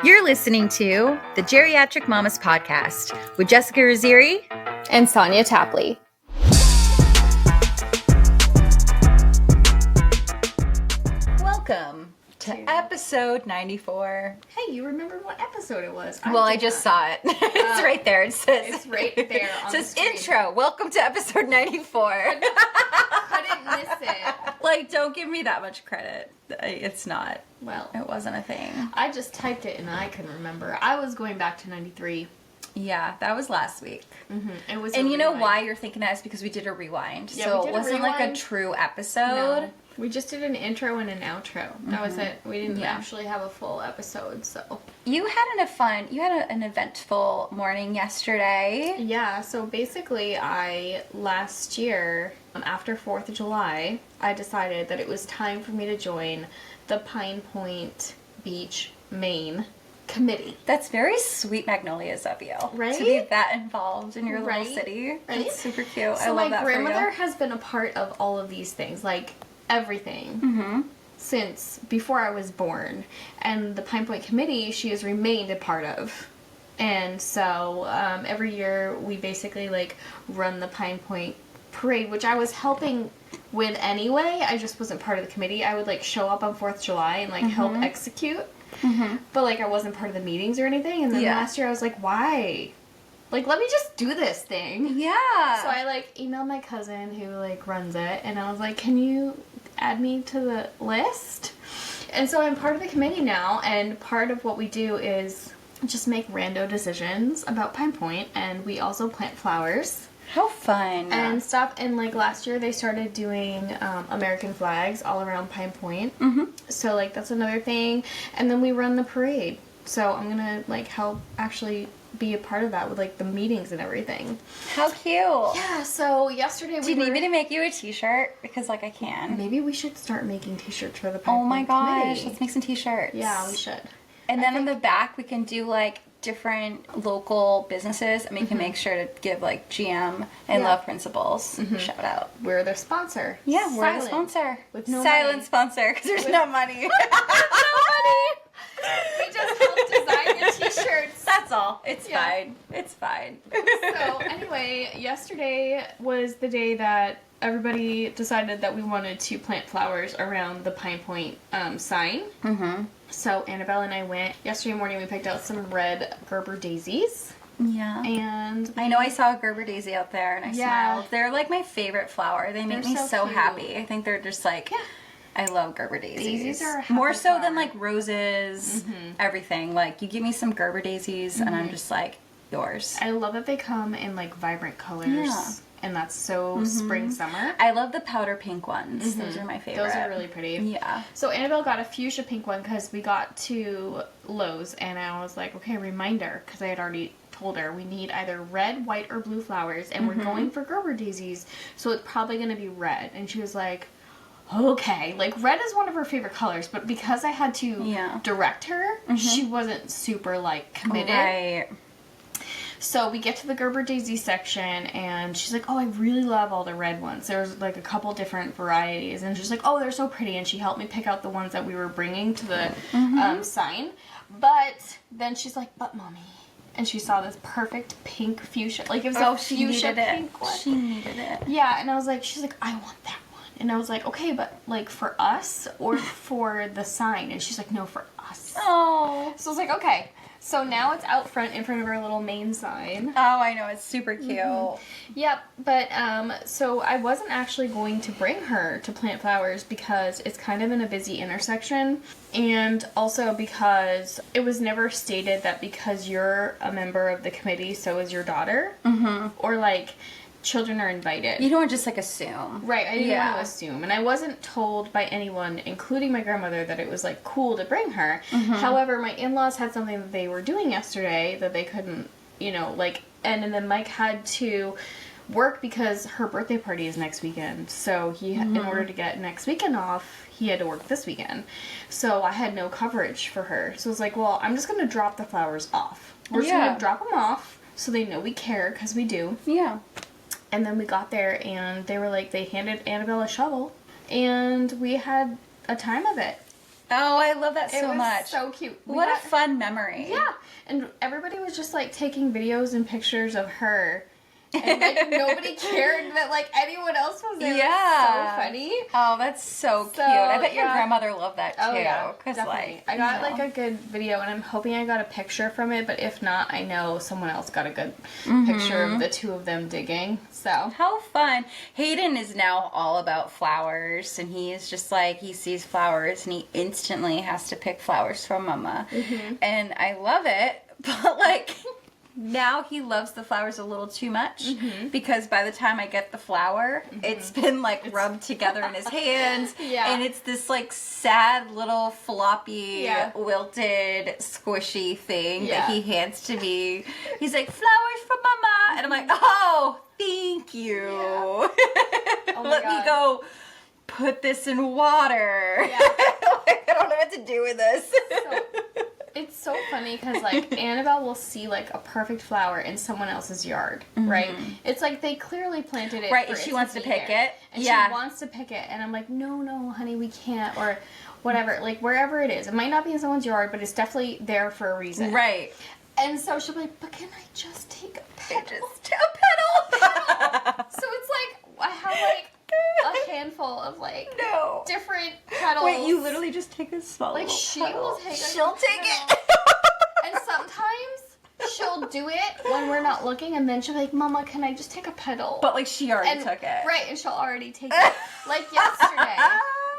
You're listening to the Geriatric Mamas podcast with Jessica Raziri and Sonia Tapley. Welcome to episode 94. Hey, you remember what episode it was? I just saw it. It's right there. It says, it's right there on it says the screen. Intro. Welcome to episode 94. Couldn't miss it. Like, don't give me that much credit. It's not. Well, it wasn't a thing. I just typed it and I couldn't remember. I was going back to 93. Yeah, that was last week. Mm-hmm. It was. And you know why you're thinking that is because we did a rewind. Yeah, so it wasn't like a true episode. No. We just did an intro and an outro. That was it. We didn't actually have a full episode, so. You had an eventful morning yesterday. Yeah, so basically last year, after 4th of July, I decided that it was time for me to join the Pine Point Beach, Maine committee. That's very sweet magnolias of you. Right? To be that involved in your little city. Right? That's super cute. So I love that for you. my grandmother has been a part of all of these things, like everything, since before I was born. And the Pine Point Committee, she has remained a part of. And so every year we basically like run the Pine Point Parade, which I was helping with anyway. I just wasn't part of the committee. I would like show up on 4th of July and like help execute. But like I wasn't part of the meetings or anything. And then last year I was like, why? Like, let me just do this thing. Yeah. So I like emailed my cousin who like runs it, and I was like, can you add me to the list? And so I'm part of the committee now, and part of what we do is just make rando decisions about Pine Point, and we also plant flowers. How fun. And stuff. And like last year they started doing American flags all around Pine Point. So like that's another thing. And then we run the parade. So I'm gonna like help actually be a part of that with like the meetings and everything. How cute. Yeah, so yesterday Do you need me to make you a t-shirt? Because like I can. Maybe we should start making t-shirts for the Pine Oh my Point gosh, committee. let's make some t-shirts. Yeah, we should. And then in the back we can do like different local businesses, and we can make sure to give like GM and Love Principles shout out. We're their sponsor. Yeah, we're the Silent. sponsor. With no silent money. sponsor, because there's no money. We just helped design the t-shirts. That's all. It's fine. It's fine. So anyway, yesterday was the day that everybody decided that we wanted to plant flowers around the Pine Point sign. So Annabelle and I went. Yesterday morning we picked out some red Gerber daisies. Yeah. And I know I saw a Gerber daisy out there and I smiled. They're like my favorite flower. They make me so cute. happy. I think they're just like... I love Gerber daisies. Daisies are a happy more so flower. than like roses, everything. Like you give me some Gerber daisies and I'm just like, yours. I love that they come in like vibrant colors. Yeah. And that's so spring, summer. I love the powder pink ones. Those are my favorite. Those are really pretty. Yeah. So Annabelle got a fuchsia pink one because we got to Lowe's and I was like, okay, reminder, because I had already told her we need either red, white, or blue flowers and we're going for Gerber daisies, so it's probably going to be red. And she was like, okay, like red is one of her favorite colors, but because I had to direct her, she wasn't super like committed. Right. So we get to the Gerber daisy section and she's like, oh, I really love all the red ones. There's like a couple different varieties and she's like, oh, they're so pretty, and she helped me pick out the ones that we were bringing to the sign. But then she's like, but mommy. And she saw this perfect pink fuchsia. Like it was a fuchsia pink one. She needed it. Yeah, and I was like, she's like, I want that one. And I was like, okay, but like for us or for the sign? And she's like, no, for us. Oh. So I was like, okay. So now it's out front in front of our little main sign. Oh, I know. It's super cute. Yep. But so I wasn't actually going to bring her to plant flowers because it's kind of in a busy intersection. And also because it was never stated that because you're a member of the committee, so is your daughter. Or like... children are invited. You don't just like assume. Right, I didn't want to assume. And I wasn't told by anyone, including my grandmother, that it was like cool to bring her. However, my in-laws had something that they were doing yesterday that they couldn't, you know, like, and then Mike had to work because her birthday party is next weekend. So he, in order to get next weekend off, he had to work this weekend. So I had no coverage for her. So I was like, well, I'm just going to drop the flowers off. We're just going to drop them off so they know we care, because we do. Yeah. And then we got there, and they were like, they handed Annabelle a shovel, and we had a time of it. Oh, I love that It so was much. so cute. What a fun memory. Yeah, and everybody was just like taking videos and pictures of her. And like nobody cared that like anyone else was there. Yeah. It was so funny. Oh, that's so cute. I bet your yeah. grandmother loved that too. Oh yeah, Cause definitely. like I got like a good video, and I'm hoping I got a picture from it. But if not, I know someone else got a good picture of the two of them digging. So how fun. Hayden is now all about flowers, and he is just like, he sees flowers and he instantly has to pick flowers from Mama. And I love it, but like now he loves the flowers a little too much because by the time I get the flower, it's been like rubbed together in his hands. Yeah. And it's this like sad little floppy, wilted, squishy thing that he hands to me. He's like, flowers for Mama. And I'm like, oh, thank you. Yeah. Oh Let me go put this in water. Yeah. Like, I don't know what to do with this. It's so funny because like Annabelle will see like a perfect flower in someone else's yard, right? It's like they clearly planted it, right? for And she it wants to be pick there. it. And Yeah, she wants to pick it, and I'm like, no, honey, we can't, or whatever. Like wherever it is, it might not be in someone's yard, but it's definitely there for a reason, right. And so she'll be like, but can I just take a petal? Just a petal. So it's like I have like a handful of like different petals. Wait, you literally just take a small like little she petal. will take. She'll take it. And sometimes she'll do it when we're not looking, and then she'll be like, Mama, can I just take a petal? But like she already took it. Right, and she'll already take it. Like yesterday.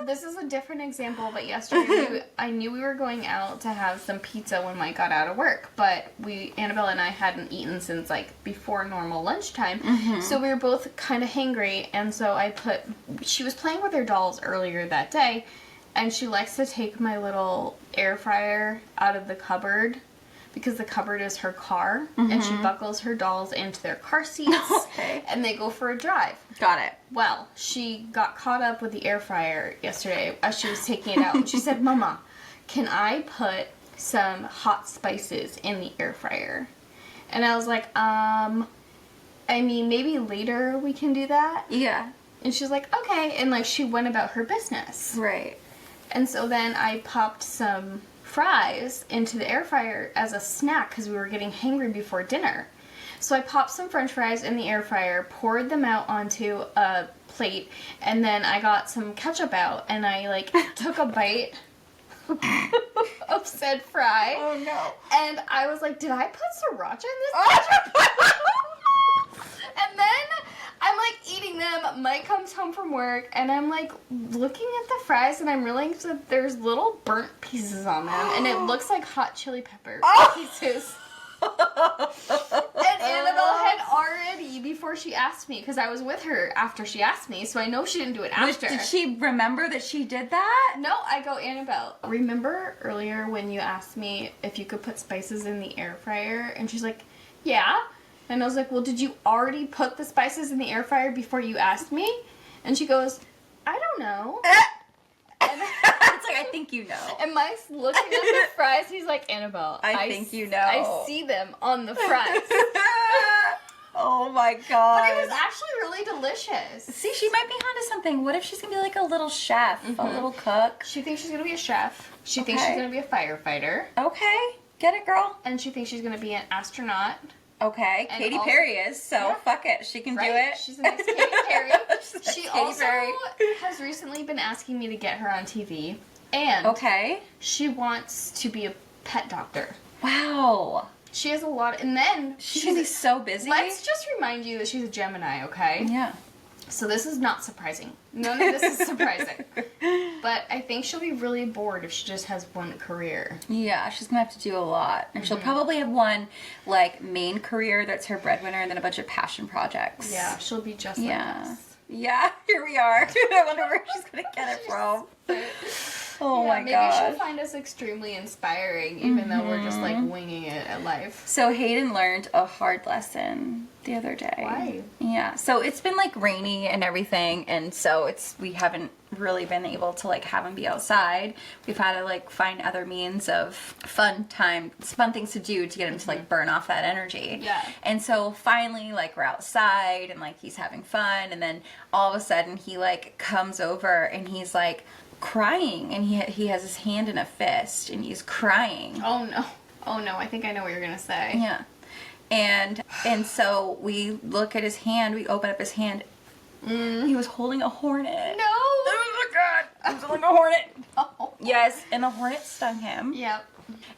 This is a different example, but yesterday I knew we were going out to have some pizza when Mike got out of work, but Annabelle and I hadn't eaten since like before normal lunchtime, so we were both kind of hangry, and so she was playing with her dolls earlier that day, and she likes to take my little air fryer out of the cupboard, because the cupboard is her car, and she buckles her dolls into their car seats, and they go for a drive. Got it. Well, she got caught up with the air fryer yesterday as she was taking it out, and she said, Mama, can I put some hot spices in the air fryer? And I was like, I mean, maybe later we can do that. Yeah. And she's like, okay, and like she went about her business. Right. And so then I popped some fries into the air fryer as a snack because we were getting hangry before dinner. So I popped some french fries in the air fryer, poured them out onto a plate, and then I got some ketchup out, and I like took a bite of said fry. Oh no. And I was like, did I put sriracha in this ketchup? And then I'm like eating them. Mike comes home from work, and I'm like looking at the fries, and I'm realizing that there's little burnt pieces on them, and it looks like hot chili pepper pieces. And Annabelle had already, before she asked me, because I was with her after she asked me, so I know she didn't do it after. Did she remember that she did that? No, I go, Annabelle, remember earlier when you asked me if you could put spices in the air fryer? And she's like, yeah. And I was like, well, did you already put the spices in the air fryer before you asked me? And she goes, I don't know. It's like, I think you know. And Mike's looking at the fries. He's like, Annabelle, I think you know. I see them on the fries. Oh my god. But it was actually really delicious. See, she might be onto something. What if she's gonna be like a little chef, a little cook? She thinks she's going to be a chef. She thinks she's going to be a firefighter. Okay. Get it, girl. And she thinks she's going to be an astronaut. Okay. And Katy also- Perry is, so fuck it. She can do it. She's the next Katy Perry. She Katy also Perry. has recently been asking me to get her on TV. And she wants to be a pet doctor. Wow. She has a lot, and then She's gonna be so busy. Let's just remind you that she's a Gemini, okay? Yeah. So this is not surprising. None of this is surprising. But I think she'll be really bored if she just has one career. Yeah, she's gonna have to do a lot. And she'll probably have one, like, main career that's her breadwinner and then a bunch of passion projects. Yeah, she'll be just like us. Yeah, here we are. I wonder where she's gonna get it from. Oh my maybe god. she'll find us extremely inspiring, even though we're just like winging it at life. So Hayden learned a hard lesson the other day. Why? Yeah. So it's been like rainy and everything, and so we haven't really been able to like have him be outside. We've had to like find other means of fun things to do to get him to like burn off that energy. Yeah. And so finally like we're outside and like he's having fun, and then all of a sudden he like comes over and he's like, crying, and he has his hand in a fist, and he's crying. Oh no. Oh no, I think I know what you're gonna say. Yeah. And so we look at his hand, we open up his hand. He was holding a hornet. No! Oh my god! He was holding a hornet. Oh. Yes, and the hornet stung him. Yep.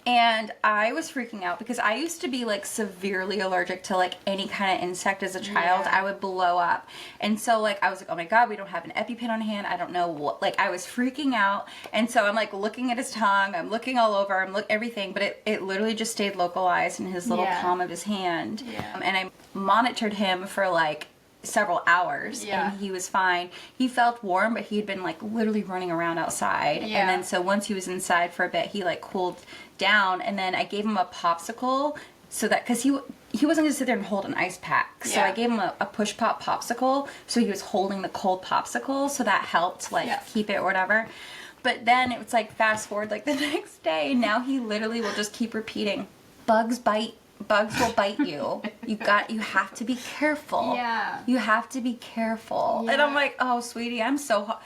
And I was freaking out because I used to be like severely allergic to like any kind of insect as a child. Yeah. I would blow up. And so like I was like, oh my god, we don't have an EpiPen on hand. I don't know what, like I was freaking out. And so I'm like looking at his tongue, I'm looking all over, I'm everything, but it literally just stayed localized in his little palm of his hand. Yeah. And I monitored him for like several hours, and he was fine. He felt warm, but he had been like literally running around outside. And then so once he was inside for a bit, he like cooled down, and then I gave him a popsicle so that, because he wasn't gonna sit there and hold an ice pack, so I gave him a push pop popsicle, so he was holding the cold popsicle, so that helped like keep it or whatever. But then it was like fast forward like the next day, and now he literally will just keep repeating, bugs will bite you. You have to be careful. Yeah. You have to be careful. Yeah. And I'm like, oh, sweetie, I'm so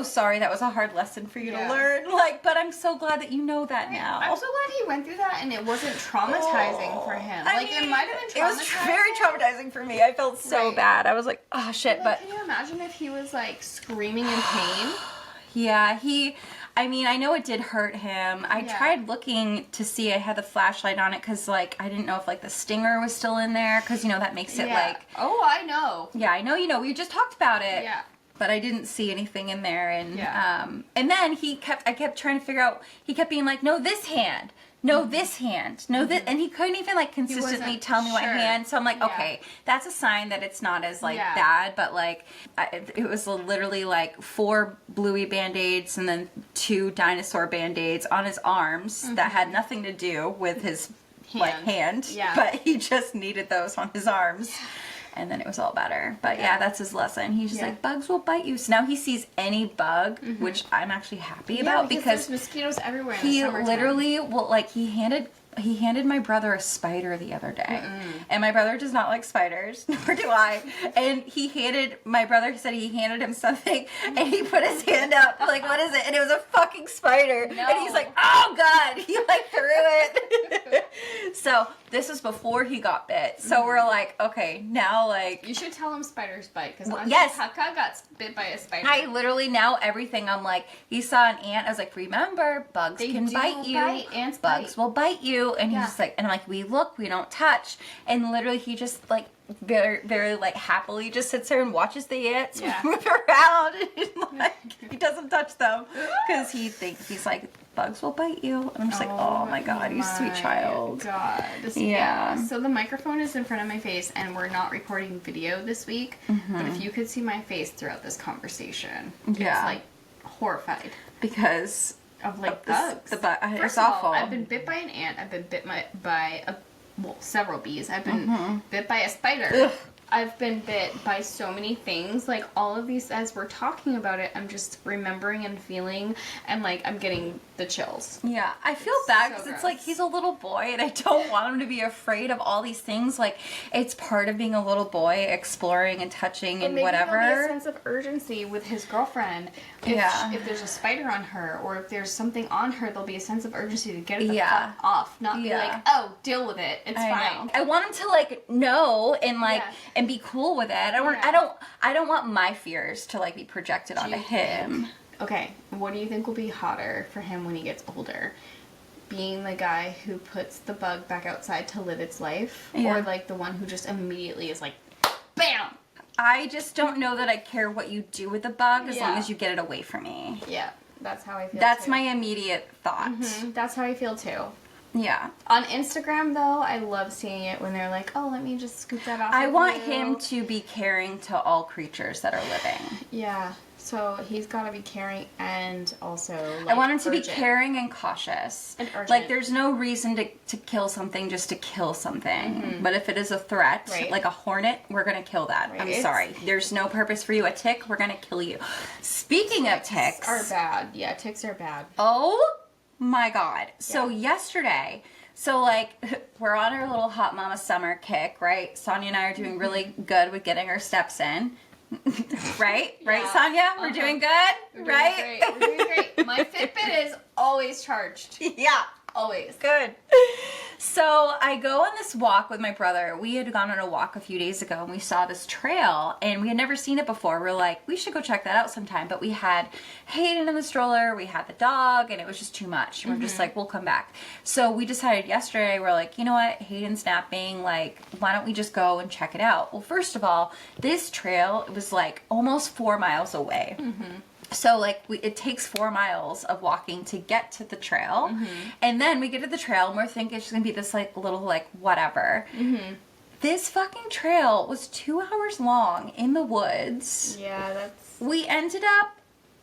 sorry. That was a hard lesson for you to learn. Like, but I'm so glad that you know that now. I'm so glad he went through that and it wasn't traumatizing for him. I Like, mean, it might have been traumatizing. It was very traumatizing for me. I felt so bad. I was like, oh, shit. Like, but can you imagine if he was, like, screaming in pain? yeah, I mean, I know it did hurt him. I tried looking to see, I had the flashlight on it because, like, I didn't know if, like, the stinger was still in there because, you know, that makes it, like... Oh, I know. Yeah, I know, you know, we just talked about it. Yeah. But I didn't see anything in there, and then I kept trying to figure out, he kept being like, no, this hand. No, this hand. No, this, and he couldn't even like consistently tell me what hand. So I'm like, okay, that's a sign that it's not as like bad. But like, it was literally like 4 bluey band-aids and then 2 dinosaur band-aids on his arms that had nothing to do with his hand. Yeah. But he just needed those on his arms. And then it was all better. But yeah, that's his lesson. He's just like, bugs will bite you. So now he sees any bug, which I'm actually happy about because there's mosquitoes everywhere in the summertime. Literally, well, like he handed my brother a spider the other day. And my brother does not like spiders, nor do I. And my brother said he handed him something, and he put his hand up, like, what is it? And it was a fucking spider. No. And he's like, oh God, he like threw it. So this was before he got bit. So we're like, okay, now like... You should tell him spiders bite, because Haka got bit by a spider. I literally, now everything, I'm like, he saw an ant, I was like, remember, bugs can bite you. Ants bugs will bite you. And he's like, and I'm like, we look, we don't touch. And literally he just like, very, very like happily just sits there and watches the ants move around. And like, he doesn't touch them because he's like, bugs will bite you. And I'm just like, oh my God, you sweet child. God. Yeah. So the microphone is in front of my face and we're not recording video this week. But if you could see my face throughout this conversation, it's like horrified. Because of like bugs. It's awful. I've been bit by an ant. I've been bit by several bees. I've been bit by a spider. Ugh. I've been bit by so many things. Like, all of these, as we're talking about it, I'm just remembering and feeling, and like, I'm getting the chills. Yeah, I feel bad because it's like, he's a little boy, and I don't want him to be afraid of all these things. Like, it's part of being a little boy, exploring and touching and whatever. Maybe there'll be a sense of urgency with his girlfriend. If there's a spider on her, or if there's something on her, there'll be a sense of urgency to get it the fuck off. Not be like, oh, deal with it. It's fine. I want him to like know and like and be cool with it. I don't want my fears to like be projected onto him. Okay, what do you think will be hotter for him when he gets older? Being the guy who puts the bug back outside to live its life, or like the one who just immediately is like, bam! I just don't know that I care what you do with the bug as long as you get it away from me. Yeah, that's how I feel. That's my immediate thought. That's how I feel too. Yeah. On Instagram, though, I love seeing it when they're like, oh, let me just scoop that off. I want him to be caring to all creatures that are living. Yeah. So he's got to be caring and also, like, I want him to be caring and cautious. And urgent. Like, there's no reason to kill something just to kill something. But if it is a threat, like a hornet, we're going to kill that. I'm sorry. There's no purpose for you. A tick, we're going to kill you. Speaking of ticks... are bad. Yeah, ticks are bad. Oh my God. So yesterday... So, like, we're on our little hot mama summer kick, right? Sonia and I are doing really good with getting our steps in. Right? Right, Yeah. Sonia? We're doing good? We're doing Right? great. We're doing great. My Fitbit is always charged. Yeah. Always. Good. So I go on this walk with my brother. We had gone on a walk a few days ago and we saw this trail and we had never seen it before. We're like, we should go check that out sometime. But we had Hayden in the stroller, we had the dog, and it was just too much. We're just like, we'll come back. So we decided yesterday, we're like, you know what? Hayden's napping. Like, why don't we just go and check it out? Well, first of all, this trail, it was like almost 4 miles away. So, like, it takes 4 miles of walking to get to the trail. And then we get to the trail and we're thinking it's just going to be this, like, little, like, whatever. This fucking trail was 2 hours long in the woods. Yeah, that's... We ended up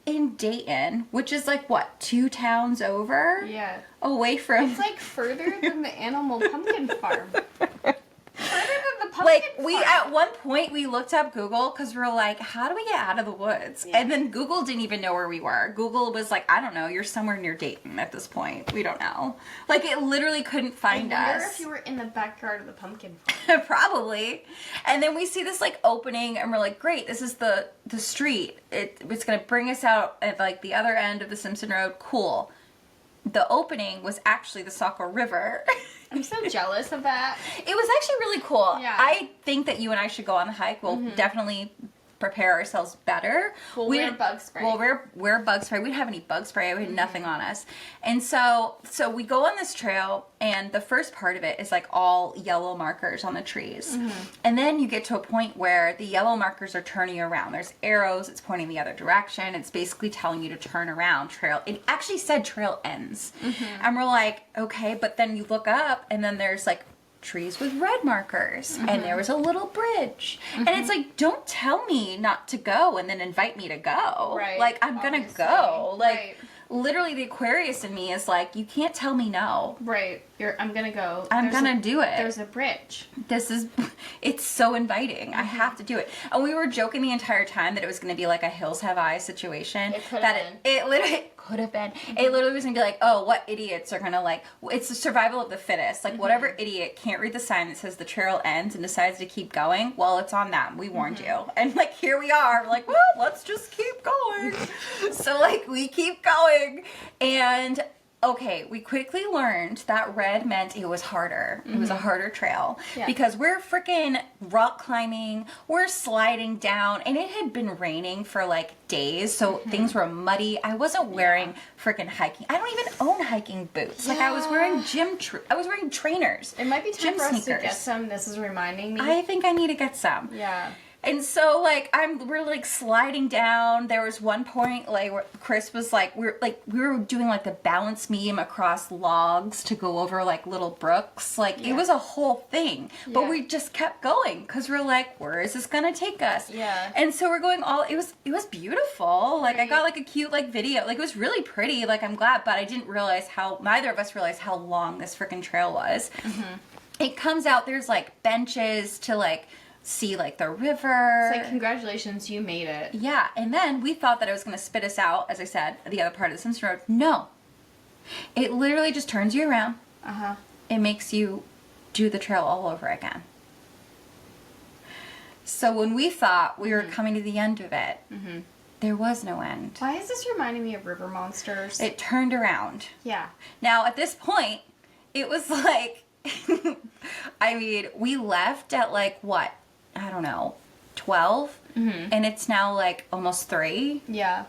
in Dayton, which is, like, what, 2 towns over? Yeah. Away from... It's, like, further than the animal pumpkin farm. Further than the pumpkin Like, farm. we, at one point, we looked up Google because we were like, how do we get out of the woods? Yeah. And then Google didn't even know where we were. Google was like, I don't know, you're somewhere near Dayton at this point. We don't know. Like, it literally couldn't find I wonder us. if you were in the backyard of the pumpkin farm. Probably. And then we see this, like, opening, and we're like, great, this is the street. It's going to bring us out at, like, the other end of the Simpson Road. Cool. The opening was actually the Saco River. I'm so jealous of that. It was actually really cool. Yeah. I think that you and I should go on the hike. We'll definitely prepare ourselves better. We'll wear bug spray. We'll wear bug spray. We didn't have any bug spray. We had nothing on us. And so we go on this trail, and the first part of it is like all yellow markers on the trees. And then you get to a point where the yellow markers are turning around. There's arrows. It's pointing the other direction. It's basically telling you to turn around. Trail. It actually said trail ends. And we're like, okay, but then you look up, and then there's like trees with red markers, and there was a little bridge, and it's like, don't tell me not to go and then invite me to go. Right. Like, I'm gonna Obviously. go. Like, Right. literally the Aquarius in me is like, you can't tell me no. Right. I'm gonna go. I'm gonna do it. There's a bridge. It's so inviting. I have to do it. And we were joking the entire time that it was going to be like a Hills Have Eyes situation. It could have That been. it literally could have been. It literally was going to be like, oh, what idiots are going to like, it's the survival of the fittest. Like, whatever idiot can't read the sign that says the trail ends and decides to keep going, well, it's on them. We warned you. And like, here we are. We're like, well, let's just keep going. So like, we keep going. And okay, we quickly learned that red meant it was harder. It was a harder trail. Yeah. Because we're freaking rock climbing, we're sliding down, and it had been raining for like days, so things were muddy. I wasn't wearing freaking hiking. I don't even own hiking boots. Like, I was wearing I was wearing trainers. It might be time Gym for us to sneakers. get some. This is reminding me. I think I need to get some. Yeah. And so, like, we're like sliding down. There was one point, like, where Chris was like, we were doing like the balance beam across logs to go over like little brooks. Like, it was a whole thing. But Yeah. we just kept going because we're like, where is this gonna take us? Yeah. And so we're going it was beautiful. Like, I Right. got like a cute like video. Like, it was really pretty. Like, I'm glad, but I didn't realize neither of us realized how long this freaking trail was. It comes out, there's like benches to like see like the river. It's like, congratulations, you made it. Yeah, and then we thought that it was going to spit us out, as I said, the other part of the Simpson Road. No. It literally just turns you around. It makes you do the trail all over again. So when we thought we were coming to the end of it, there was no end. Why is this reminding me of river monsters? It turned around. Yeah. Now, at this point, it was like, I mean, we left at like, what? I don't know, 12? And it's now like almost 3. Yeah.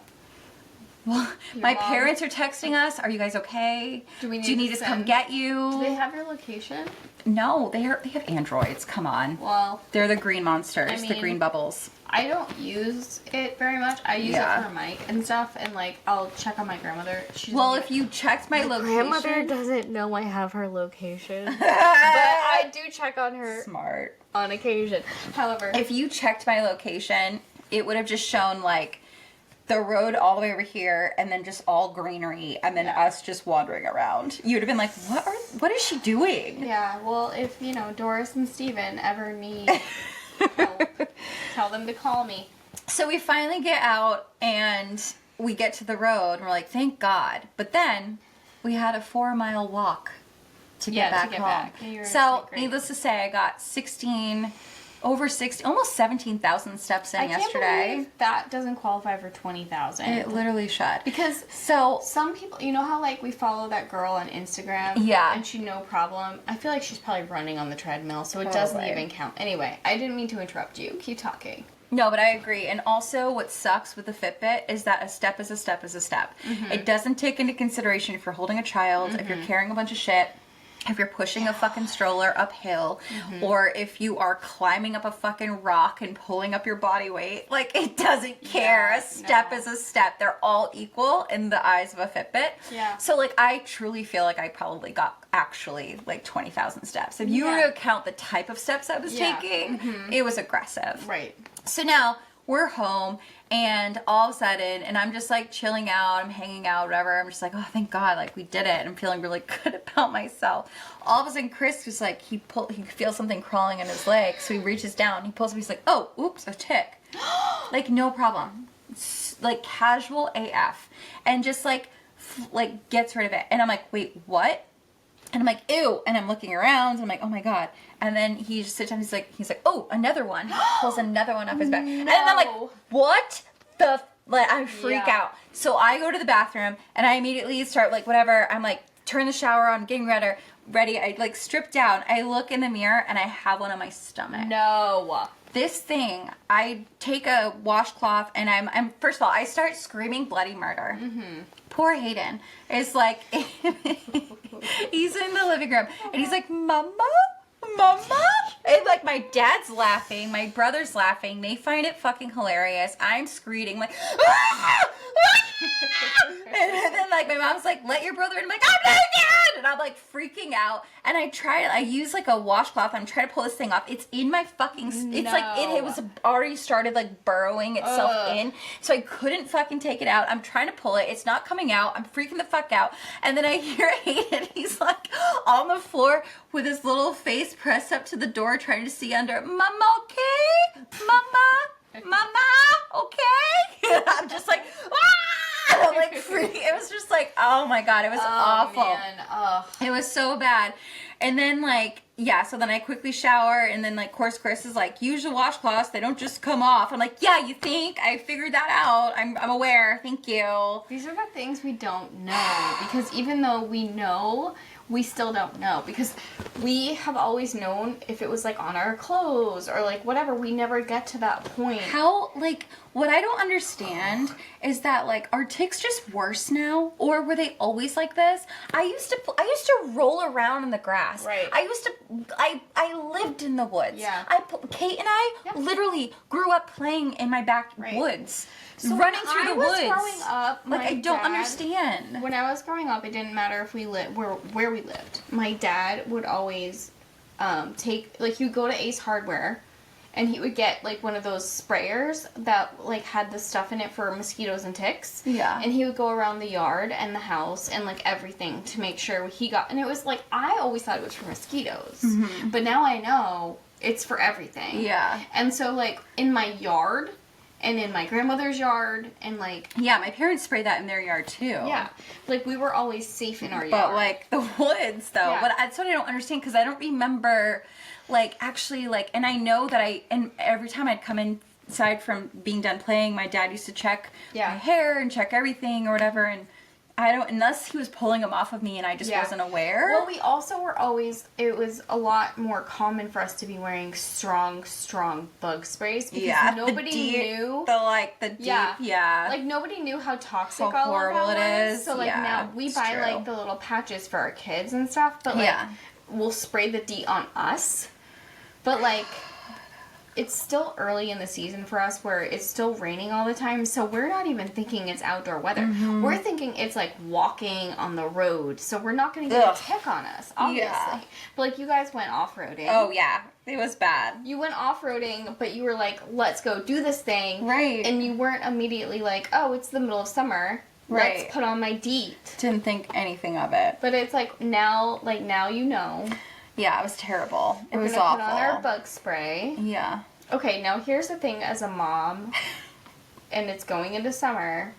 Well, Your my mom- parents are texting us. Are you guys okay? Do we Do you need need to us to come send- get you? Do they have your location? No, they have androids. Come on. Well, They're the green monsters, I the mean- green bubbles. I don't use it very much. I use Yeah. it for Mike and stuff, and like I'll check on my grandmother. She's Well, if you checked my location, grandmother doesn't know I have her location, but I do check on her smart. on occasion. However, If you checked my location, it would have just shown like the road all the way over here, and then just all greenery, and then us just wandering around. You'd have been like, what is she doing? yeah, well, if Doris and Steven ever need help, tell them to call me. So we finally get out and we get to the road and we're like, thank God. But then we had a 4-mile walk to get back home. back. Yeah, you were So great. needless to say, I got 16 over 60, almost 17,000 steps in yesterday. I can't believe that doesn't qualify for 20,000. It literally should. Because so some people, you know how like we follow that girl on Instagram? Yeah. And she no problem. I feel like she's probably running on the treadmill, so it doesn't even count. Anyway, I didn't mean to interrupt you. Keep talking. No, but I agree. And also what sucks with the Fitbit is that a step is a step is a step. It doesn't take into consideration if you're holding a child, if you're carrying a bunch of shit, if you're pushing a fucking stroller uphill, or if you are climbing up a fucking rock and pulling up your body weight. Like, it doesn't care. A step is a step. They're all equal in the eyes of a Fitbit. Yeah. So, like, I truly feel like I probably got actually, like, 20,000 steps. If you were to count the type of steps I was taking, it was aggressive. Right. So now we're home, and all of a sudden, and I'm just like chilling out, I'm hanging out, whatever. I'm just like, oh, thank God, like we did it. I'm feeling really good about myself. All of a sudden, Chris was like, he feels something crawling in his leg, so he reaches down, he pulls up, he's like, oh, oops, a tick. Like, no problem. Like, casual AF. And just like gets rid of it. And I'm like, wait, what? And I'm like, ew. And I'm looking around. And I'm like, oh my God. And then he just sits down. He's like, oh, another one. He pulls another one off his back. And I'm like, what the? Like, I freak out. So I go to the bathroom and I immediately start like whatever. I'm like, turn the shower on, getting ready. I like strip down. I look in the mirror and I have one on my stomach. No. This thing, I take a washcloth and I'm first of all, I start screaming bloody murder. Poor Hayden is like, he's in the living room and he's like, Mama? And like my dad's laughing, my brother's laughing, they find it fucking hilarious. I'm screaming like, and then like my mom's like, let your brother in. I'm like, I'm not dead, and I'm like freaking out. And I use like a washcloth. I'm trying to pull this thing off. It's in my fucking. It's like it was already started like burrowing itself in, so I couldn't fucking take it out. I'm trying to pull it. It's not coming out. I'm freaking the fuck out. And then I hear Hayden. He's like on the floor with his little face pressed up to the door, trying to see under. Mama, okay? Mama, okay? And I'm just like, ah! I'm like freaking. It was just like, oh my God, it was awful. Man. It was so bad. And then like, yeah, so then I quickly shower, and then like, of course, Chris is like, use the washcloths, they don't just come off. I'm like, yeah, you think? I figured that out. I'm aware. Thank you. These are the things we don't know, because even though we know, we still don't know, because we have always known if it was like on our clothes or like whatever. We never get to that point. How, like, what I don't understand is that like, are ticks just worse now, or were they always like this? I used to roll around in the grass. Right. I lived in the woods. Yeah. Kate and I literally grew up playing in my backwoods. So running through the woods. Growing up, like, I don't understand. When I was growing up, it didn't matter if we lived where we lived. My dad would always take, like, he would go to Ace Hardware, and he would get like one of those sprayers that like had the stuff in it for mosquitoes and ticks. Yeah. And he would go around the yard and the house and like everything to make sure he got. And it was like, I always thought it was for mosquitoes, but now I know it's for everything. Yeah. And so like in my yard. And in my grandmother's yard, and like... Yeah, my parents sprayed that in their yard, too. Yeah. Like, we were always safe in our yard. But, like, the woods, though. Yeah. But that's what I don't understand, because I don't remember, like, actually, like... And I know that and every time I'd come inside from being done playing, my dad used to check my hair and check everything or whatever, and... I don't, unless he was pulling them off of me and I just wasn't aware. Well, we also were always, it was a lot more common for us to be wearing strong bug sprays because nobody knew. The deep, Like, nobody knew how toxic how all horrible of that it was. is. So, like, now we buy, like, the little patches for our kids and stuff, but, like, we'll spray the DEET on us. But, like... It's still early in the season for us where it's still raining all the time, so we're not even thinking it's outdoor weather. We're thinking it's like walking on the road, so we're not going to get a tick on us, obviously. Yeah. But like, you guys went off-roading. Oh, yeah. It was bad. You went off-roading, but you were like, let's go do this thing. Right. And you weren't immediately like, oh, it's the middle of summer. Right. Let's put on my DEET. Didn't think anything of it. But it's like, now you know. Yeah, it was terrible. It was We're awful. gonna put on our bug spray. Yeah. Okay, now here's the thing as a mom, and it's going into summer.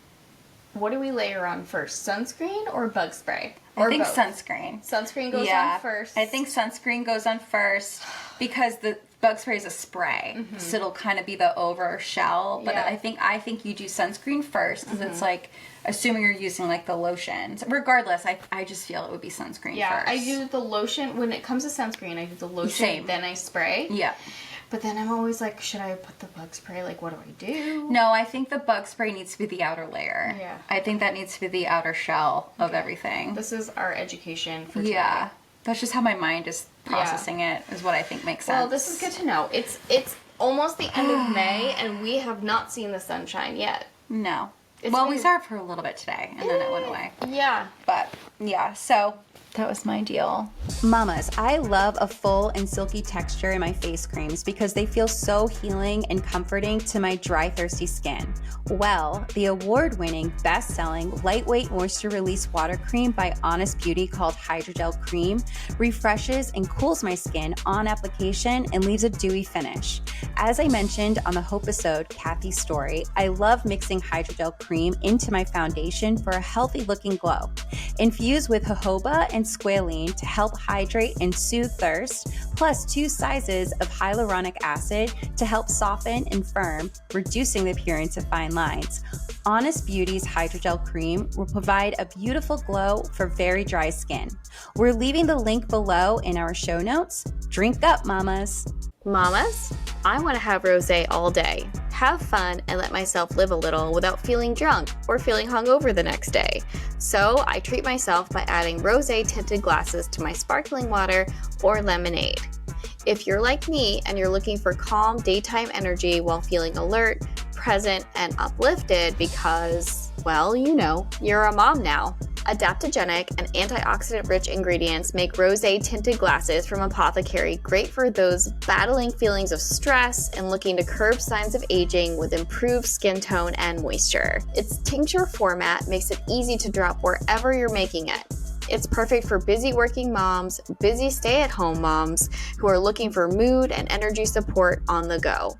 What do we layer on first, sunscreen or bug spray? Or I think both? sunscreen. Sunscreen goes on first. I think sunscreen goes on first because bug spray is a spray, so it'll kind of be the over shell. But I think you do sunscreen first, because it's like, assuming you're using like the lotions. Regardless, I just feel it would be sunscreen first. I do the lotion when it comes to sunscreen. I do the lotion, then I spray. Yeah. But then I'm always like, should I put the bug spray? Like, what do I do? No, I think the bug spray needs to be the outer layer. Yeah. I think that needs to be the outer shell of everything. This is our education for today. Yeah. That's just how my mind is processing it, is what I think makes sense. Well, this is good to know. It's almost the end of May, and we have not seen the sunshine yet. No. We saw it for a little bit today, and then it went away. Yeah. But, yeah, so that was my deal. Mamas, I love a full and silky texture in my face creams because they feel so healing and comforting to my dry, thirsty skin. Well, the award-winning, best-selling, lightweight moisture release water cream by Honest Beauty called Hydrogel Cream refreshes and cools my skin on application and leaves a dewy finish. As I mentioned on the Hope-isode, Kathy's story, I love mixing hydrogel cream into my foundation for a healthy-looking glow. Infused with jojoba and squalene to help hydrate and soothe thirst, plus 2 sizes of hyaluronic acid to help soften and firm, reducing the appearance of fine lines. Honest Beauty's Hydrogel Cream will provide a beautiful glow for very dry skin. We're leaving the link below in our show notes. Drink up, mamas. Mamas, I want to have rosé all day, have fun, and let myself live a little without feeling drunk or feeling hungover the next day. So I treat myself by adding rosé tinted glasses to my sparkling water or lemonade. If you're like me and you're looking for calm daytime energy while feeling alert, present, and uplifted because, well, you know, you're a mom now. Adaptogenic and antioxidant-rich ingredients make rosé tinted glasses from Apothecary great for those battling feelings of stress and looking to curb signs of aging with improved skin tone and moisture. Its tincture format makes it easy to drop wherever you're making it. It's perfect for busy working moms, busy stay-at-home moms who are looking for mood and energy support on the go.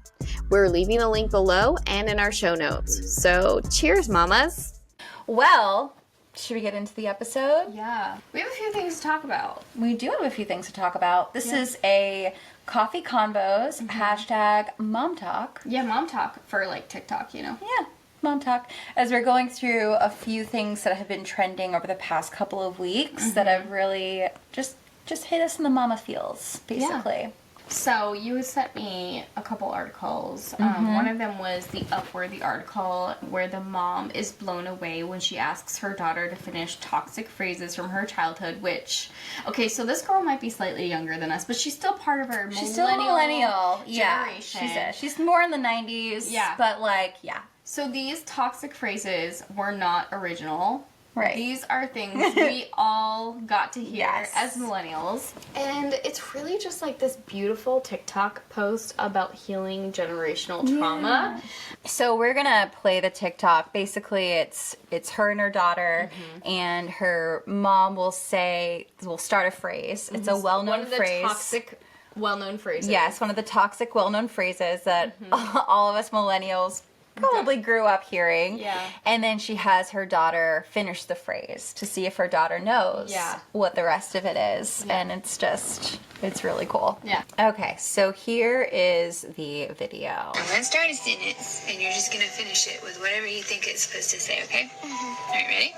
We're leaving a link below and in our show notes. So cheers, mamas! Well, should we get into the episode? Yeah. We have a few things to talk about. We do have a few things to talk about. This is a Coffee Convos, hashtag Mom Talk. Yeah, Mom Talk for like TikTok, you know? Yeah, Mom Talk. As we're going through a few things that have been trending over the past couple of weeks that have really just hit us in the mama feels, basically. Yeah. So you had sent me a couple articles. One of them was the Upworthy article where the mom is blown away when she asks her daughter to finish toxic phrases from her childhood, which, okay, so this girl might be slightly younger than us, but she's still part of our She's still a millennial. generation. Yeah, she's more in the 90s. Yeah. But like, yeah. So these toxic phrases were not original. Right. These are things we all got to hear Yes. as millennials. And it's really just like this beautiful TikTok post about healing generational trauma. So we're gonna play the TikTok. Basically, it's her and her daughter, and her mom will start a phrase. It's a well-known phrase. One of the toxic, well-known phrases. Yes, one of the toxic, well-known phrases that all of us millennials probably grew up hearing. Yeah. And then she has her daughter finish the phrase to see if her daughter knows what the rest of it is. Yeah. And it's really cool. Yeah. Okay, so here is the video. I'm going to start a sentence, and you're just going to finish it with whatever you think it's supposed to say, okay? All right, ready?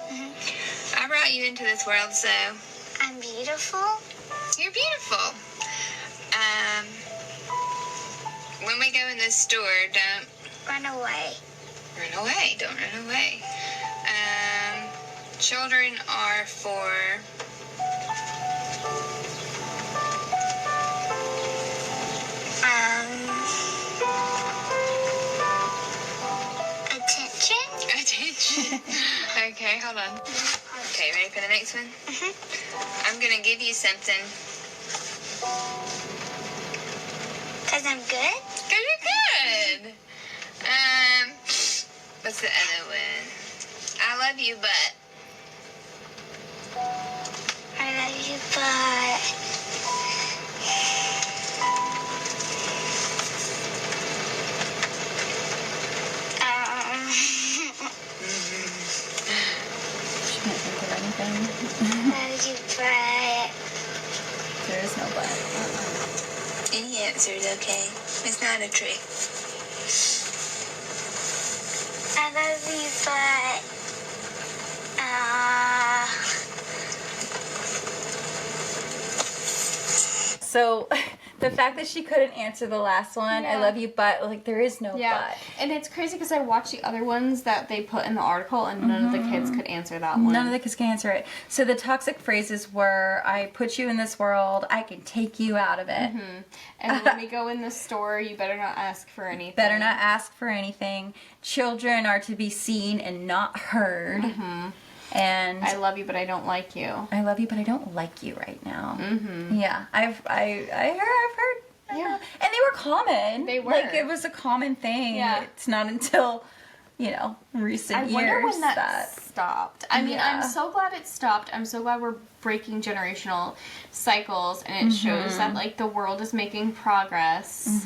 I brought you into this world, so... I'm beautiful. You're beautiful. When we go in the store, don't... Run away. Run away. Don't run away. Children are for... Attention. Attention. Okay, hold on. Okay, ready for the next one? I'm going to give you something. 'Cause I'm good. Because you're good. What's the other one? I love you, but... I love you, but... She can't think of anything. I love you, but... There is no but. Any answer's okay. It's not a trick. I love you, but So the fact that she couldn't answer the last one, I Yeah. love you, but like there is no Yeah, but. and it's crazy because I watched the other ones that they put in the article, and none of the kids could answer that one. None of the kids can answer it. So the toxic phrases were, I put you in this world, I can take you out of it. And when we go in the store, you better not ask for anything. Better not ask for anything. Children are to be seen and not heard. And I love you, but I don't like you. I love you, but I don't like you right now. Yeah, I've heard. Yeah. And they were common. They were. Like, it was a common thing. Yeah. It's not until, recent I years wonder when that stopped. I mean, Yeah. I'm so glad it stopped. I'm so glad we're breaking generational cycles, and it shows that, like, the world is making progress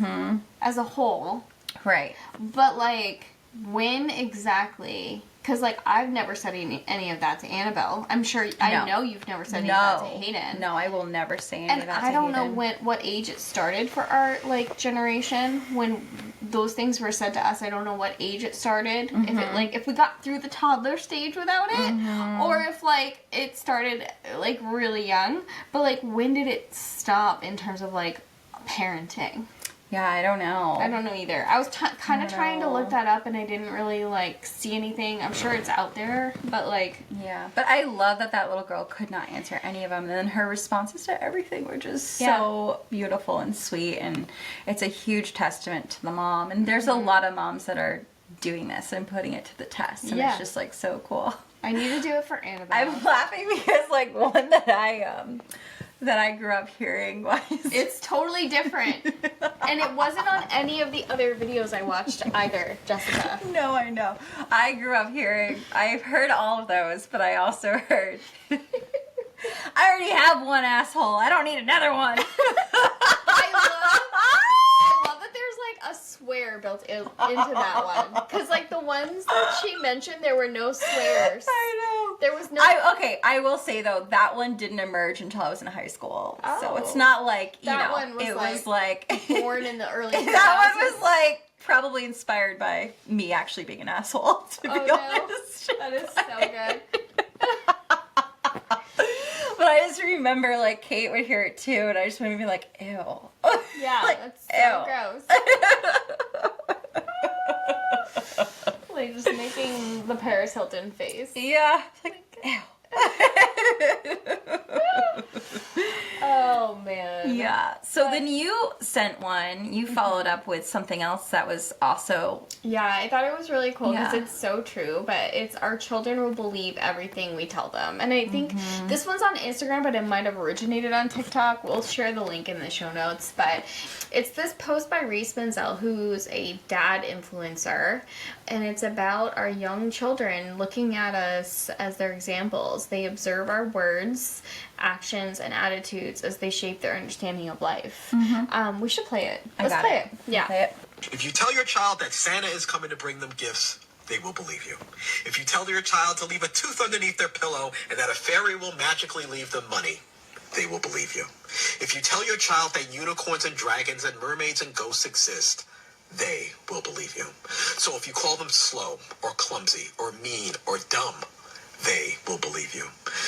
as a whole. Right. But, like, when exactly? Because, like, I've never said any of that to Annabelle. I'm sure, I know you've never said any of that to Hayden. No, I will never say any And of that to I don't know Hayden. what age it started for our, like, generation when those things were said to us. I don't know what age it started. If it, like, if we got through the toddler stage without it, or if, like, it started, like, really young. But, like, when did it stop in terms of, like, parenting? Yeah, I don't know. I don't know either. I was kind of trying to look know. that up, and I didn't really, like, see anything. I'm sure it's out there, but, like... Yeah, but I love that little girl could not answer any of them, and then her responses to everything were just so beautiful and sweet, and it's a huge testament to the mom. And there's a lot of moms that are doing this and putting it to the test, and it's just, like, so cool. I need to do it for Annabelle. I'm laughing because, like, one that I grew up hearing was... It's totally different. And it wasn't on any of the other videos I watched either, Jessica. No, I know. I grew up hearing... I've heard all of those, but I also heard... I already have one asshole. I don't need another one. I love that there's, like, a swear built into that one. Because, like, the ones that she mentioned, there were no swears. I know. There was no... I will say, though, that one didn't emerge until I was in high school. So it's Oh. not like, That one was, it like, was like... born in the early 2000s. That one was, like, probably inspired by me actually being an asshole, to be honest. That is so good. But I just remember, like, Kate would hear it, too, and I just wanted to be like, ew. Yeah, Like, that's so gross. Like, just making the Paris Hilton face. Yeah. Like, ew. Oh, man. Yeah. So then you sent one. You followed up with something else that was also... Yeah, I thought it was really cool because Yeah. it's so true, but it's our children will believe everything we tell them. And I think this one's on Instagram, but it might have originated on TikTok. We'll share the link in the show notes, but it's this post by Reese Benzel, who's a dad influencer, and it's about our young children looking at us as their examples. They observe our words, actions, and attitudes as they shape their understanding of life. We should play it. Let's play it. Yeah. Play it. If you tell your child that Santa is coming to bring them gifts, they will believe you. If you tell your child to leave a tooth underneath their pillow and that a fairy will magically leave them money, they will believe you. If you tell your child that unicorns and dragons and mermaids and ghosts exist, they will believe you. So if you call them slow or clumsy or mean or dumb, they will believe you.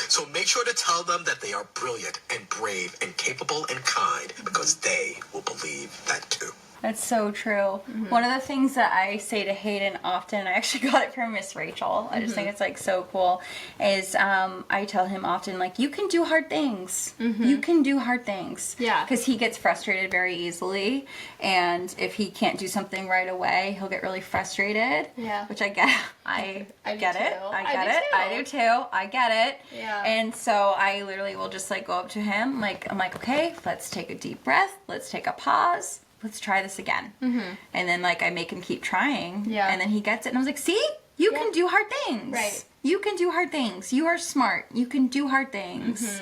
So make sure to tell them that they are brilliant and brave and capable and kind, because they will believe that too. That's so true. One of the things that I say to Hayden often, I actually got it from Miss Rachel, I just think it's like so cool, is I tell him often, like, you can do hard things. You can do hard things. Yeah. Because he gets frustrated very easily, and if he can't do something right away, he'll get really frustrated. Yeah. Which I get. I do get it. too. I I get do it. too. I do too. I get it. Yeah. And so I literally will just, like, go up to him, like, I'm like, okay, let's take a deep breath. Let's take a pause. Let's try this again. And then, like, I make him keep trying. Yeah. And then he gets it. And I was like, see? You can do hard things. Right. You can do hard things. You are smart. You can do hard things.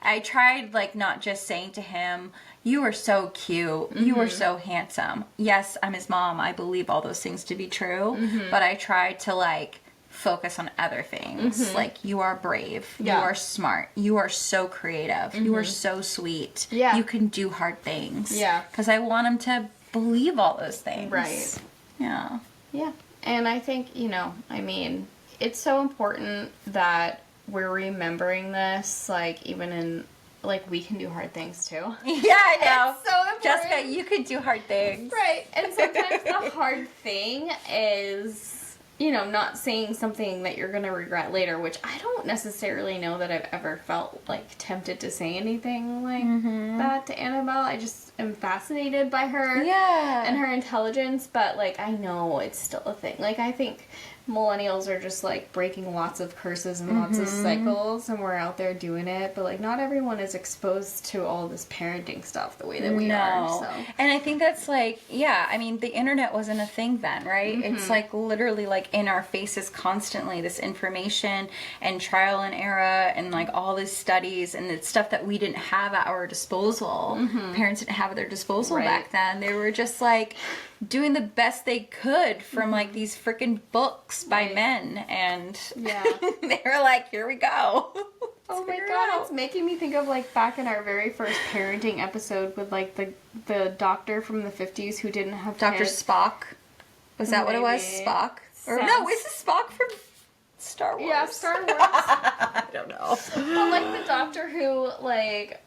I tried, like, not just saying to him, you are so cute. You are so handsome. Yes, I'm his mom. I believe all those things to be true. But I tried to, like, focus on other things. Like, you are brave. Yeah. You are smart. You are so creative. You are so sweet. Yeah. You can do hard things. Yeah. Because I want him to believe all those things. Right. Yeah. Yeah. And I think, I mean, it's so important that we're remembering this, like, even in, like, we can do hard things too. Yeah, I know. It's so important. Jessica, you could do hard things. Right. And sometimes the hard thing is, not saying something that you're going to regret later, which I don't necessarily know that I've ever felt, like, tempted to say anything like that to Annabelle. I just am fascinated by her. Yeah. And her intelligence, but, like, I know it's still a thing. Like, I think millennials are just, like, breaking lots of curses and lots of cycles, and we're out there doing it, but, like, not everyone is exposed to all this parenting stuff the way that we are, so. And I think that's, like, I mean, the internet wasn't a thing then, right? It's, like, literally, like, in our faces constantly, this information and trial and error and, like, all these studies, and it's stuff that we didn't have at our disposal. Parents didn't have at their disposal back then. They were just, like, doing the best they could from, like, these freaking books by men, and they were like, here we go. Oh my god, it's making me think of, like, back in our very first parenting episode with, like, the doctor from the 50s who didn't have Dr. kids. Spock. Was that what it was? Maybe. Spock? Or Sounds- no, is it Spock from Star Wars? Yeah, Star Wars. I don't know. But, like, the doctor who, like,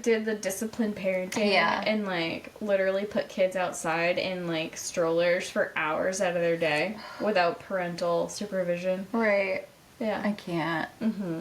did the disciplined parenting and, like, literally put kids outside in, like, strollers for hours out of their day without parental supervision. Right. Yeah. I can't.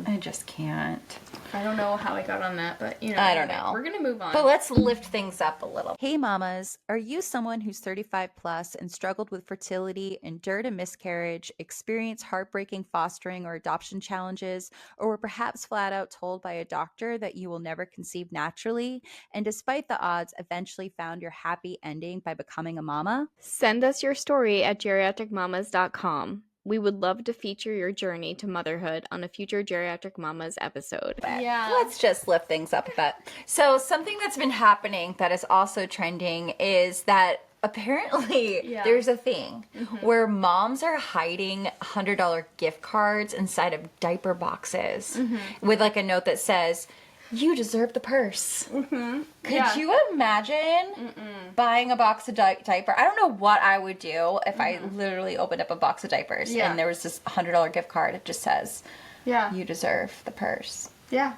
I just can't. I don't know how I got on that, but, I don't know. We're gonna move on. But let's lift things up a little. Hey mamas, are you someone who's 35 plus and struggled with fertility, endured a miscarriage, experienced heartbreaking fostering or adoption challenges, or were perhaps flat out told by a doctor that you will never conceive naturally, and despite the odds, eventually found your happy ending by becoming a mama? Send us your story at geriatricmamas.com. We would love to feature your journey to motherhood on a future Geriatric Mamas episode. Yeah. Let's just lift things up a bit. So something that's been happening that is also trending is that apparently there's a thing where moms are hiding $100 gift cards inside of diaper boxes with, like, a note that says, you deserve the purse. Could you imagine buying a box of diaper? I don't know what I would do if I literally opened up a box of diapers and there was this $100 gift card. It just says, you deserve the purse. Yeah.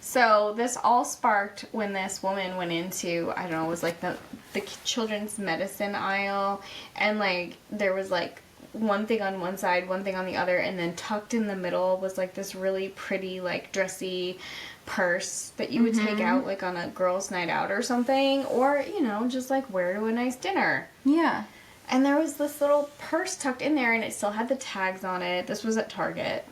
So this all sparked when this woman went into, I don't know, it was like the children's medicine aisle, and, like, there was, like, one thing on one side, one thing on the other, and then tucked in the middle was, like, this really pretty, like, dressy purse that you would take out, like, on a girls' night out or something, or, just, like, wear to a nice dinner. Yeah. And there was this little purse tucked in there, and it still had the tags on it. This was at Target.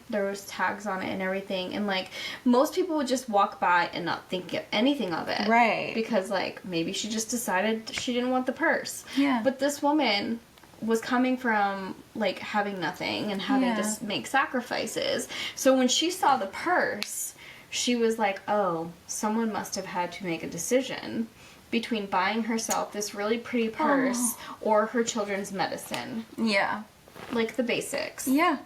There was tags on it and everything, and, like, most people would just walk by and not think anything of it. Right. Because, like, maybe she just decided she didn't want the purse. Yeah. But this woman was coming from, like, having nothing and having to make sacrifices. So when she saw the purse, she was like, oh, someone must have had to make a decision between buying herself this really pretty purse or her children's medicine. Yeah. Like, the basics. Yeah.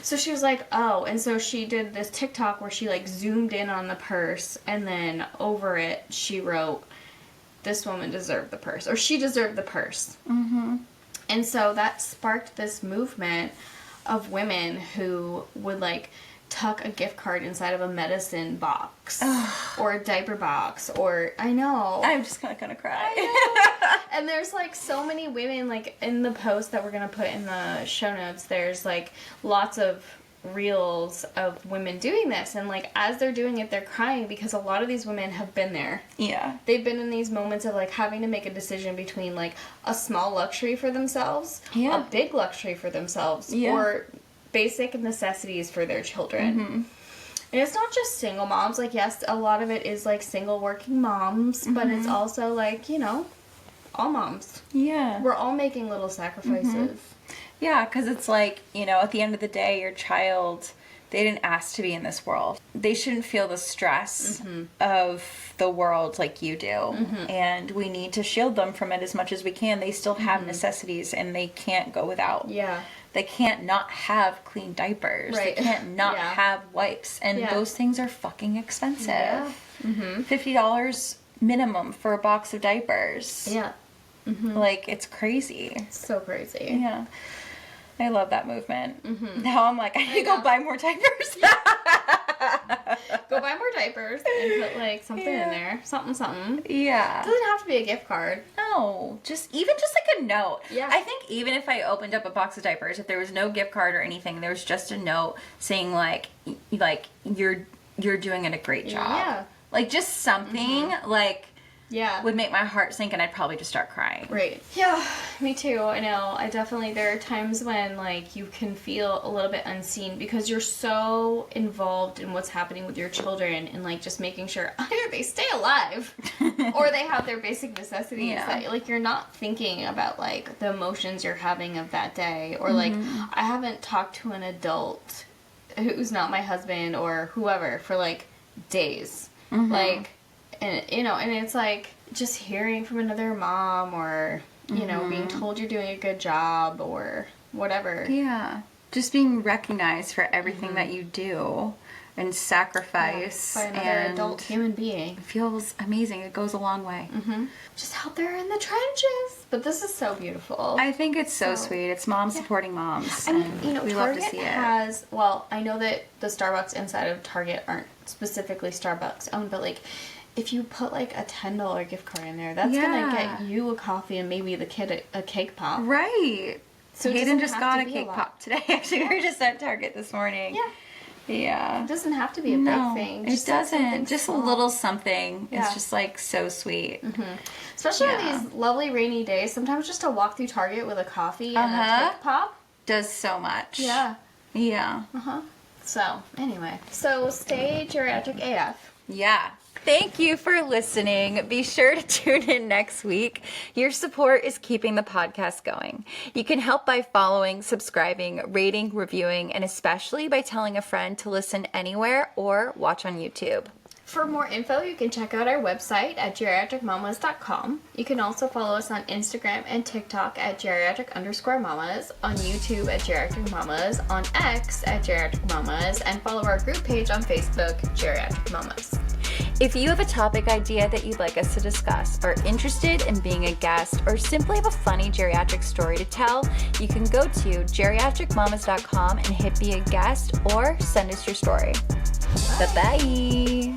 So she was like, oh, and so she did this TikTok where she, like, zoomed in on the purse, and then over it she wrote, this woman deserved the purse, or she deserved the purse. And so that sparked this movement of women who would, like, tuck a gift card inside of a medicine box or a diaper box, or I know. I'm just kind of gonna cry. And there's, like, so many women, like, in the post that we're gonna put in the show notes, there's, like, lots of reels of women doing this, and, like, as they're doing it, they're crying because a lot of these women have been there. Yeah. They've been in these moments of, like, having to make a decision between, like, a small luxury for themselves, a big luxury for themselves, or basic necessities for their children. And it's not just single moms. Like, yes, a lot of it is, like, single working moms, but it's also, like, all moms. Yeah. We're all making little sacrifices. Yeah, because it's like, at the end of the day, your child, they didn't ask to be in this world. They shouldn't feel the stress of the world like you do. And we need to shield them from it as much as we can. They still have necessities, and they can't go without. Yeah. they can't not have clean diapers. Right. They can't not Yeah. have wipes. And Yeah. those things are fucking expensive. Yeah. $50 minimum for a box of diapers. Yeah. Like, it's crazy. So crazy. Yeah. I love that movement. Now I'm like, I need to go know. buy more diapers. Go buy more diapers and put like something Yeah. in there. Something. Yeah. It doesn't have to be a gift card. No, just like a note. Yeah. I think even if I opened up a box of diapers, if there was no gift card or anything, there was just a note saying like you're doing a great job. Yeah. Like just something like Yeah. would make my heart sink, and I'd probably just start crying. Right. Yeah, me too. I know. There are times when, like, you can feel a little bit unseen because you're so involved in what's happening with your children and, like, just making sure either they stay alive or they have their basic necessities. Yeah. That, like, you're not thinking about, like, the emotions you're having of that day. Or, like, I haven't talked to an adult who's not my husband or whoever for, like, days. Like... And, you know, and it's like just hearing from another mom or, you know, being told you're doing a good job or whatever. Yeah. Just being recognized for everything that you do and sacrifice. By another and adult human being. it feels amazing. It goes a long way. Just out there in the trenches. But this is so beautiful. I think it's so sweet. It's moms supporting moms. I mean, and you know, we Target love to see it. has, well, I know that the Starbucks inside of Target aren't specifically Starbucks owned, but, like, if you put, like, a $10 gift card in there, that's gonna get you a coffee and maybe the kid a cake pop. Right. So it Hayden doesn't just have got to a be a cake lot. pop today. Actually, we were just at Target this morning. Yeah. Yeah. It doesn't have to be a big thing. It doesn't. something Just small. a little something. Yeah. It's just like so sweet. Especially Yeah. on these lovely rainy days. Sometimes just to walk through Target with a coffee and a cake pop. Does so much. Yeah. Yeah. So, anyway. So, stay geriatric AF. Yeah. Thank you for listening. Be sure to tune in next week. Your support is keeping the podcast going. You can help by following, subscribing, rating, reviewing, and especially by telling a friend to listen anywhere or watch on YouTube. For more info, you can check out our website at geriatricmamas.com. You can also follow us on Instagram and TikTok at geriatric_mamas, on YouTube at Geriatric Mamas, on X at Geriatric Mamas, and follow our group page on Facebook, Geriatric Mamas. If you have a topic idea that you'd like us to discuss, are interested in being a guest, or simply have a funny geriatric story to tell, you can go to geriatricmamas.com and hit be a guest or send us your story. Bye-bye.